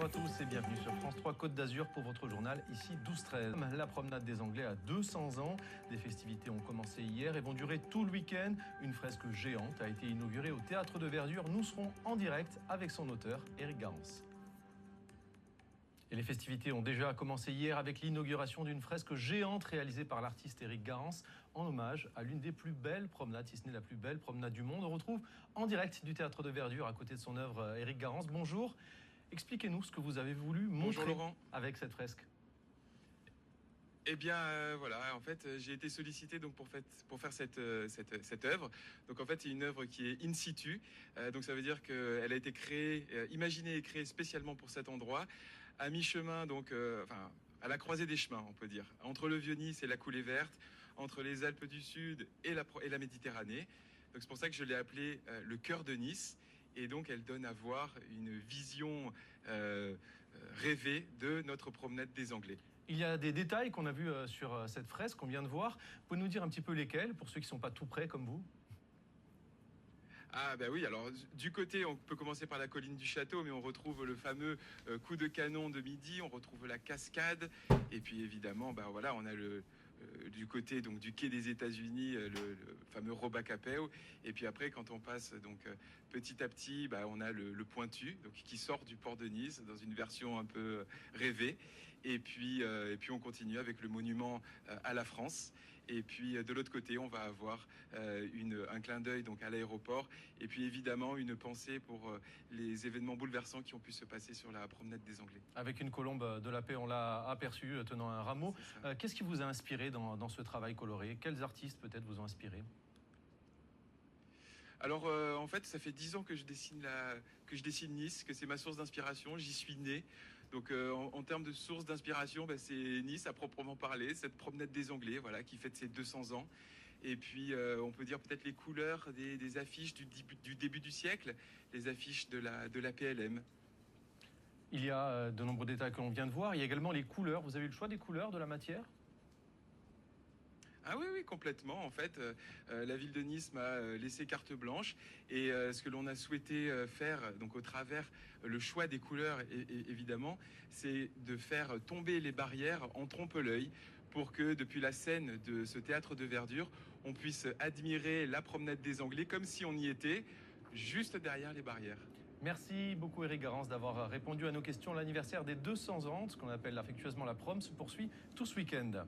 à tous et bienvenue sur France 3 Côte d'Azur pour votre journal, ici 12-13. La promenade des Anglais a 200 ans. Les festivités ont commencé hier et vont durer tout le week-end. Une fresque géante a été inaugurée au Théâtre de Verdure. Nous serons en direct avec son auteur, Éric Garance. Et les festivités ont déjà commencé hier avec l'inauguration d'une fresque géante réalisée par l'artiste Éric Garance en hommage à l'une des plus belles promenades, si ce n'est la plus belle promenade du monde. On retrouve en direct du Théâtre de Verdure à côté de son œuvre Éric Garance. Bonjour, expliquez-nous ce que vous avez voulu montrer avec cette fresque. Eh bien, voilà, en fait, j'ai été sollicité donc pour faire cette œuvre. Donc en fait, c'est une œuvre qui est in situ. Donc ça veut dire qu'elle a été créée, imaginée et créée spécialement pour cet endroit, à mi-chemin, donc, à la croisée des chemins, on peut dire, entre le Vieux-Nice et la Coulée Verte, entre les Alpes du Sud et la Méditerranée. Donc c'est pour ça que je l'ai appelée le cœur de Nice. Et donc, elle donne à voir une vision rêvée de notre promenade des Anglais. Il y a des détails qu'on a vus sur cette fresque qu'on vient de voir. Vous pouvez nous dire un petit peu lesquels, pour ceux qui ne sont pas tout près comme vous? Ah bah oui, alors du côté, on peut commencer par la colline du château, mais on retrouve le fameux coup de canon de midi, on retrouve la cascade, et puis évidemment, bah voilà, on a du côté donc du quai des États-Unis, le fameux Robacapéo, et puis après, quand on passe donc petit à petit, bah, on a le Pointu, donc qui sort du port de Nice dans une version un peu rêvée, et puis on continue avec le monument à la France. Et puis de l'autre côté, on va avoir un clin d'œil donc à l'aéroport, et puis évidemment une pensée pour les événements bouleversants qui ont pu se passer sur la promenade des Anglais. Avec une colombe de la paix, on l'a aperçue tenant un rameau. Qu'est-ce qui vous a inspiré dans ce travail coloré? Quels artistes peut-être vous ont inspiré? Alors en fait, ça fait 10 ans que je dessine Nice, que c'est ma source d'inspiration. J'y suis né. Donc en termes de source d'inspiration, bah, c'est Nice à proprement parler, cette promenade des Anglais, voilà, qui fête ses 200 ans. Et puis on peut dire peut-être les couleurs des affiches du début du siècle, les affiches de la PLM. Il y a de nombreux détails que l'on vient de voir. Il y a également les couleurs. Vous avez eu le choix des couleurs, de la matière? Ah oui, oui, complètement. En fait, la ville de Nice m'a laissé carte blanche, et ce que l'on a souhaité faire, donc au travers le choix des couleurs, évidemment, c'est de faire tomber les barrières en trompe-l'œil pour que depuis la scène de ce théâtre de verdure, on puisse admirer la promenade des Anglais comme si on y était, juste derrière les barrières. Merci beaucoup Éric Garance d'avoir répondu à nos questions. L'anniversaire des 200 ans, ce qu'on appelle affectueusement la prom, se poursuit tout ce week-end.